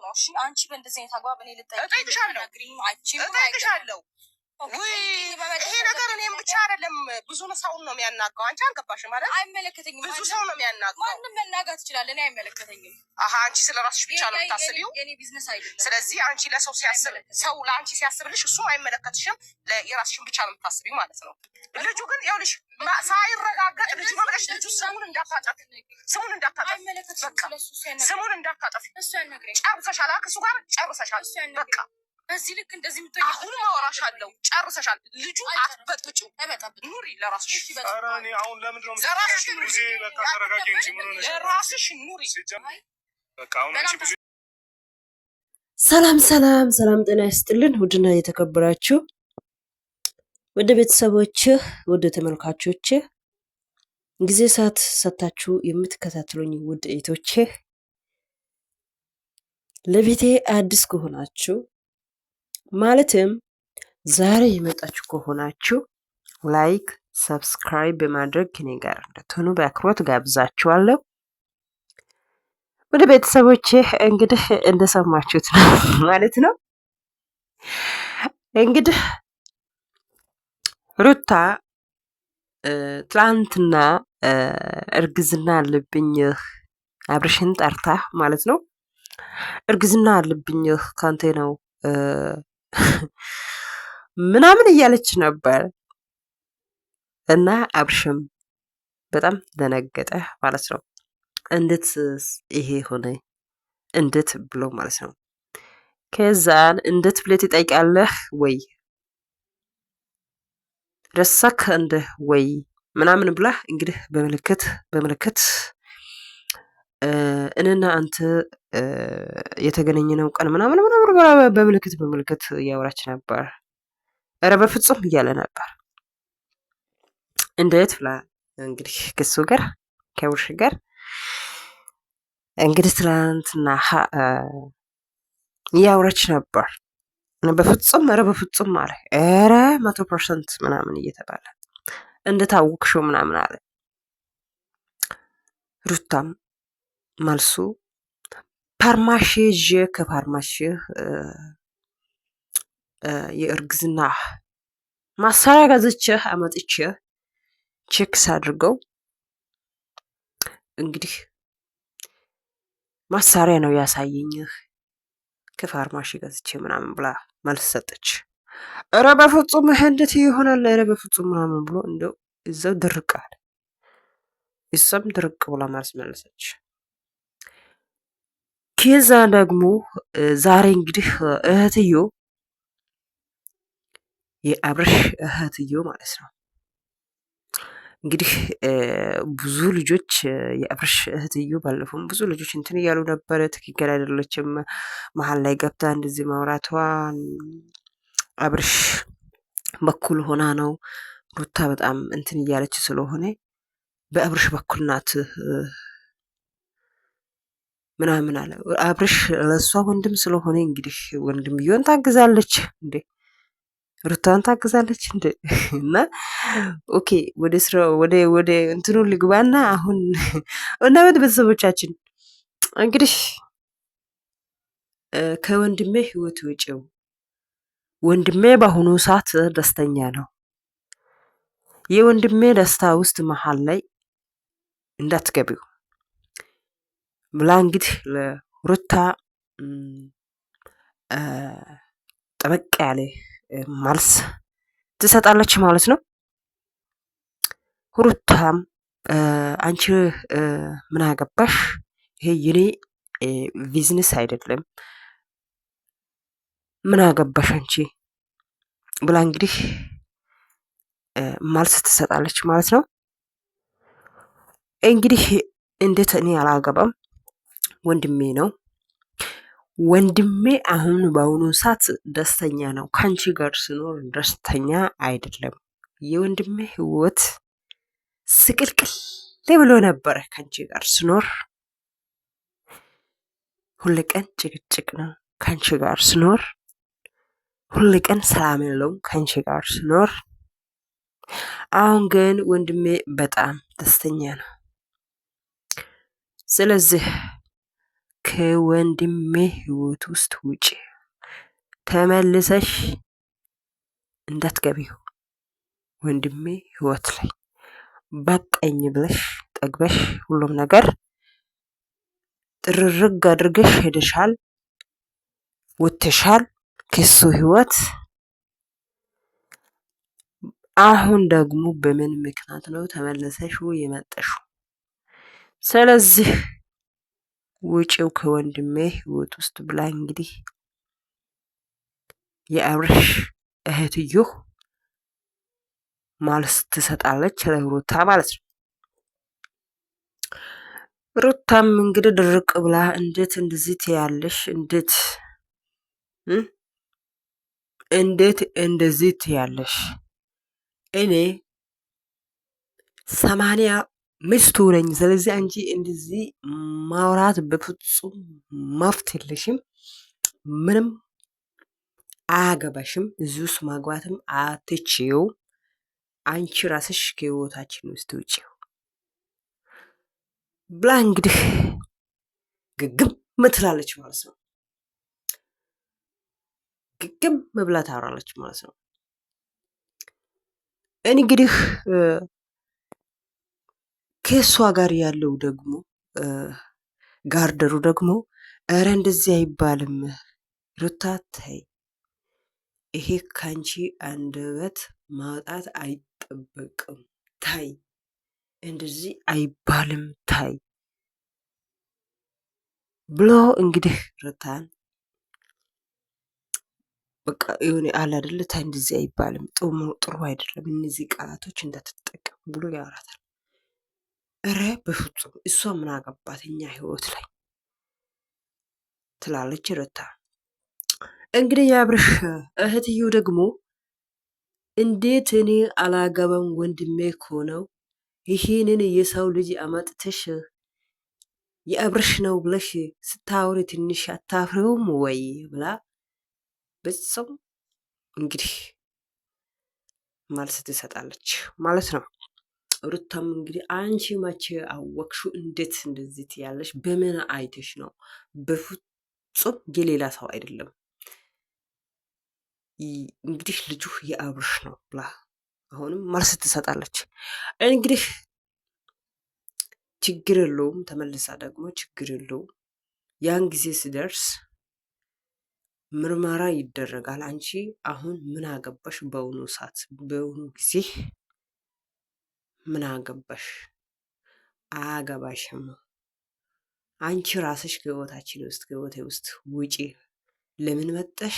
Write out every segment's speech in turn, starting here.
ነው። እሺ አንቺ በእንደዚህ አይነት አግባብ እኔ እጠይቅሻለሁ። ይሄ ነገር እኔም ብቻ አይደለም ብዙ ሰውን ነው የሚያናጋው። አንቺ አልገባሽም ማለት አይመለከተኝም። ብዙ ሰው ነው የሚያናጋው። ማንም መናጋት ይችላል። እኔ አይመለከተኝም። አንቺ ስለራስሽ ብቻ ነው የምታስቢው። የኔ ቢዝነስ አይደለም። ስለዚህ አንቺ ለሰው ሲያስብ ሰው ለአንቺ ሲያስብልሽ እሱ አይመለከትሽም። የራስሽን ብቻ ነው የምታስቢው ማለት ነው። ልጁ ግን ይኸውልሽ ሳይረጋገጥ ልጁ ነው ብለሽ ልጁ ስሙን እንዳታጠፊ ስሙን እንዳታጠፊ ጨርሰሻል። ከእሱ ጋር ጨርሰሻል። በቃ በዚህ ልክ እንደዚህ ምትይ አሁን ማወራሻለሁ። ጨርሰሻል። ልጁ አትበጥብጪው። ኑሪ ለራስሽ። ኧረ እኔ አሁን ለምንድን ነው ለራስሽ ኑሪ። በቃ ተረጋጊ እንጂ ምን ሆነሽ? ለራስሽ ኑሪ። በቃ አሁን አንቺ ብዙ ሰላም ጤና ይስጥልን። ውድና የተከበራችሁ ወደ ቤተሰቦችህ ወደ ተመልካቾች ጊዜ ሰዓት ሰጣችሁ የምትከታተሉኝ ውድ እህቶቼ ለቤቴ አዲስ ከሆናችሁ ማለትም ዛሬ የመጣችሁ ከሆናችሁ ላይክ ሰብስክራይብ በማድረግ ከኔ ጋር እንድትሆኑ በአክብሮት ጋብዛችኋለሁ። ወደ ቤተሰቦቼ እንግዲህ እንደሰማችሁት ነው ማለት ነው። እንግዲህ ሩታ ትላንትና እርግዝና አለብኝ አብርሽን ጠርታ ማለት ነው። እርግዝና አለብኝ ካንተ ነው ምናምን እያለች ነበር እና አብርሽም በጣም ደነገጠ ማለት ነው። እንዴት ይሄ ሆነ እንዴት ብሎ ማለት ነው። ከዛን እንዴት ብለህ ትጠይቃለህ ወይ ረሳክ እንደ ወይ ምናምን ብላ እንግዲህ በምልክት እኔና አንተ የተገናኘነው ቀን ምናምን በምልክት እያወራች ነበር። ኧረ በፍጹም እያለ ነበር። እንዴት ብላ እንግዲህ ከሱ ጋር ከውርሽ ጋር እንግዲህ ትላንትና እያወራች ነበር። በፍጹም ኧረ በፍጹም አለ። ኧረ 100% ምናምን እየተባለ እንደታወቅሽው ምናምን አለ። ሩታም መልሱ ፋርማሲ ይዤ ከፋርማሲ የእርግዝና ማሰሪያ ገዝቼ አመጥቼ ቼክስ አድርገው እንግዲህ ማሳሪያ ነው ያሳየኝ ከፋርማሲ ገዝቼ ምናምን ብላ መልስ ሰጠች። ኧረ በፍጹም እንዴት ይሆናል? ኧረ በፍጹም ምናምን ብሎ እንደው እዛው ድርቅ አለ። እሷም ድርቅ ብላ መልስ መለሰች። ከዛ ደግሞ ዛሬ እንግዲህ እህትዮ የአብርሽ እህትዮ ማለት ነው እንግዲህ ብዙ ልጆች የአብርሽ እህትዮ ባለፈውም ብዙ ልጆች እንትን እያሉ ነበረ። ትክክል አይደለችም መሀል ላይ ገብታ እንደዚህ ማውራቷን አብርሽ በኩል ሆና ነው ሩታ በጣም እንትን እያለች ስለሆነ በአብርሽ በኩል ናት ምናምን አለ። አብርሽ ለሷ ወንድም ስለሆነ እንግዲህ ወንድምየውን ታግዛለች እንዴ ሩታን ታግዛለች እንዴ? እና ኦኬ ወደ ስራ ወደ እንትኑ ልግባና አሁን እና ቤተሰቦቻችን እንግዲህ ከወንድሜ ህይወት ውጪው ወንድሜ በአሁኑ ሰዓት ደስተኛ ነው። የወንድሜ ደስታ ውስጥ መሀል ላይ እንዳትገቢው ብላ እንግዲህ ለሩታ ጠበቅ ያለ መልስ ትሰጣለች ማለት ነው። ሩታም አንቺ ምን አገባሽ? ይሄ የኔ ቢዝነስ አይደለም ምን አገባሽ አንቺ ብላ እንግዲህ መልስ ትሰጣለች ማለት ነው። እንግዲህ እንዴት እኔ አላገባም ወንድሜ ነው። ወንድሜ አሁን በአሁኑ ሰዓት ደስተኛ ነው። ካንቺ ጋር ስኖር ደስተኛ አይደለም። የወንድሜ ህይወት ስቅልቅል ብሎ ነበረ። ካንቺ ጋር ስኖር ሁል ቀን ጭቅጭቅ ነው። ካንቺ ጋር ስኖር ሁል ቀን ሰላም የለውም። ካንቺ ጋር ስኖር አሁን ግን ወንድሜ በጣም ደስተኛ ነው። ስለዚህ ከወንድሜ ህይወት ውስጥ ውጪ፣ ተመልሰሽ እንዳትገቢው ወንድሜ ህይወት ላይ በቀኝ ብለሽ ጠግበሽ ሁሉም ነገር ጥርርግ አድርገሽ ሄደሻል፣ ወጥተሻል ከሱ ህይወት። አሁን ደግሞ በምን ምክንያት ነው ተመልሰሽ የመጣሽው? ስለዚህ ውጪው ከወንድሜ ህይወት ውስጥ ብላ እንግዲህ የአብርሽ እህትዮ መልስ ትሰጣለች ለሩታ ማለት ነው። ሩታም እንግዲህ ድርቅ ብላ እንዴት እንደዚህ ትያለሽ? እንዴት እንደዚህ ትያለሽ? እኔ 80 ሚስቱ ነኝ። ስለዚህ አንቺ እንደዚህ ማውራት በፍጹም መፍት የለሽም። ምንም አያገባሽም። እዚህ ውስጥ ማግባትም አትችይው። አንቺ ራስሽ ከህይወታችን ውስጥ ውጪው ብላ እንግዲህ ግግም ትላለች ማለት ነው። ግግም ብላ ታወራለች ማለት ነው። እንግዲህ ከሷ ጋር ያለው ደግሞ ጋርደሩ ደግሞ እረ እንደዚህ አይባልም ሩታ ተይ፣ ይሄ ካንቺ አንደበት ማውጣት አይጠበቅም፣ ታይ እንደዚህ አይባልም ታይ ብሎ እንግዲህ ሩታን በቃ የሆነ አለ አይደለ ታይ እንደዚህ አይባልም፣ ጥሩ አይደለም፣ እነዚህ ቃላቶች እንዳትጠቀም ብሎ ያወራታል። እረ በፍጹም እሷ ምን አገባት እኛ ህይወት ላይ ትላለች ሩታ። እንግዲህ የአብርሽ እህትዮ ደግሞ እንዴት እኔ አላገባም ወንድሜ እኮ ነው፣ ይሄንን የሰው ልጅ አመጥተሽ የአብርሽ ነው ብለሽ ስታወሪ ትንሽ አታፍሪውም ወይ ብላ በዛው እንግዲህ መልስ ትሰጣለች ማለት ነው። ሩታም እንግዲህ አንቺ መቼ አወቅሽው? እንዴት እንደዚህ ትያለሽ? በምን አይተሽ ነው? በፍጹም የሌላ ሰው አይደለም፣ እንግዲህ ልጁ የአብርሽ ነው ብላ አሁንም መልስ ትሰጣለች። እንግዲህ ችግር የለውም ተመልሳ ደግሞ ችግር የለውም ያን ጊዜ ሲደርስ ምርመራ ይደረጋል። አንቺ አሁን ምን አገባሽ? በአሁኑ ሰዓት በአሁኑ ጊዜ ምን አገባሽ? አያገባሽም። አንቺ ራስሽ ከህይወታችን ውስጥ ከህይወቴ ውስጥ ውጪ። ለምን መጣሽ?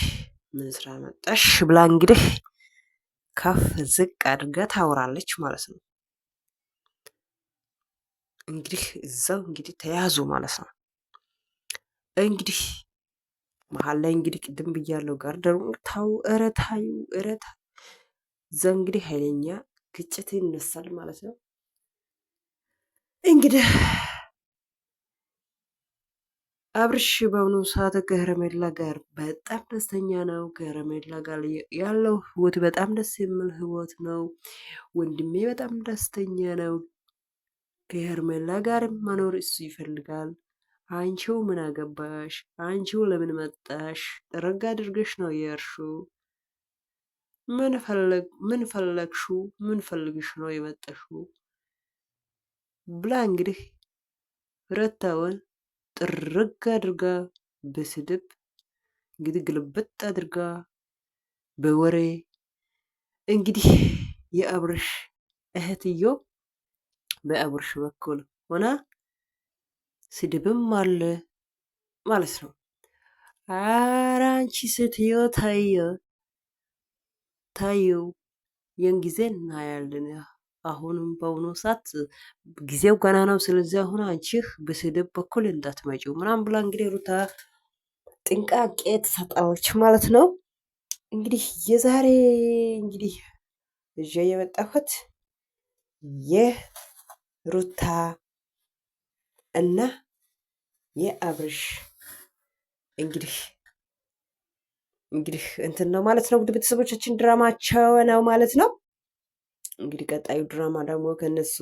ምን ስራ መጣሽ? ብላ እንግዲህ ከፍ ዝቅ አድርጋ ታወራለች ማለት ነው። እንግዲህ እዛው እንግዲህ ተያዙ ማለት ነው። እንግዲህ መሀል ላይ እንግዲህ ቅድም ብያለው ጋር ደግሞ ታው እረታዩ እረታ እዛ እንግዲህ ኃይለኛ ግጭት ይነሳል ማለት ነው። እንግዲህ አብርሽ በአሁኑ ሰዓት ከሄርሜላ ጋር በጣም ደስተኛ ነው። ከሄርሜላ ጋር ያለው ህይወት በጣም ደስ የሚል ህይወት ነው። ወንድሜ በጣም ደስተኛ ነው። ከሄርሜላ ጋር መኖር እሱ ይፈልጋል። አንቺው ምን አገባሽ? አንቺው ለምን መጣሽ? ረጋ አድርገሽ ነው የሄድሽው። ምን ፈለግሽው? ምን ፈልግሽ ነው የመጣሽው? ብላ እንግዲህ ሩታውን ጥርግ አድርጋ በስድብ እንግዲህ ግልብጥ አድርጋ በወሬ እንግዲህ የአብርሽ እህትዮ በአብርሽ በኩል ሆና ስድብም አለ ማለት ነው። ኧረ አንቺ ሴትዮ ታየው ያን ጊዜ እናያለን። አሁንም በአሁኑ ሰዓት ጊዜው ገና ነው። ስለዚህ አሁን አንቺ በስድብ በኩል እንዳትመጪው ምናምን ብላ እንግዲህ ሩታ ጥንቃቄ ትሰጣለች ማለት ነው። እንግዲህ የዛሬ እንግዲህ እዤ የመጣሁት የሩታ እና የአብርሽ እንግዲህ እንትን ነው ማለት ነው። እንግዲህ ቤተሰቦቻችን ድራማቸው ነው ማለት ነው። እንግዲህ ቀጣዩ ድራማ ደግሞ ከነሱ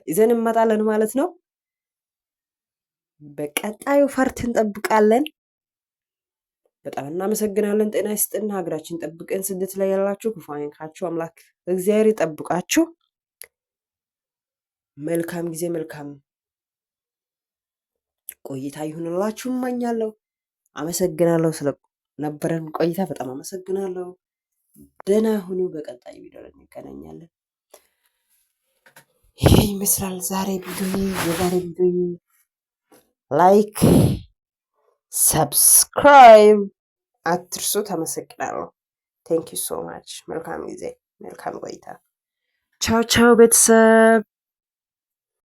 ይዘን እንመጣለን ማለት ነው። በቀጣዩ ፓርት እንጠብቃለን። በጣም እናመሰግናለን። ጤና ይስጥና ሀገራችን ጠብቀን። ስደት ላይ ያላችሁ ክፉ አይንካችሁ፣ አምላክ እግዚአብሔር ይጠብቃችሁ። መልካም ጊዜ መልካም ቆይታ ይሁንላችሁ እመኛለሁ። አመሰግናለሁ ስለነበረን ቆይታ በጣም አመሰግናለሁ። ደህና ሁኑ። በቀጣይ ቪዲዮ ላይ እንገናኛለን። ይሄ ይመስላል ዛሬ የዛሬ ቪዲዮ። ላይክ ሰብስክራይብ አትርሱ። ተመሰግናለሁ። ቴንክ ዩ ሶ ማች። መልካም ጊዜ መልካም ቆይታ። ቻው ቻው ቤተሰብ።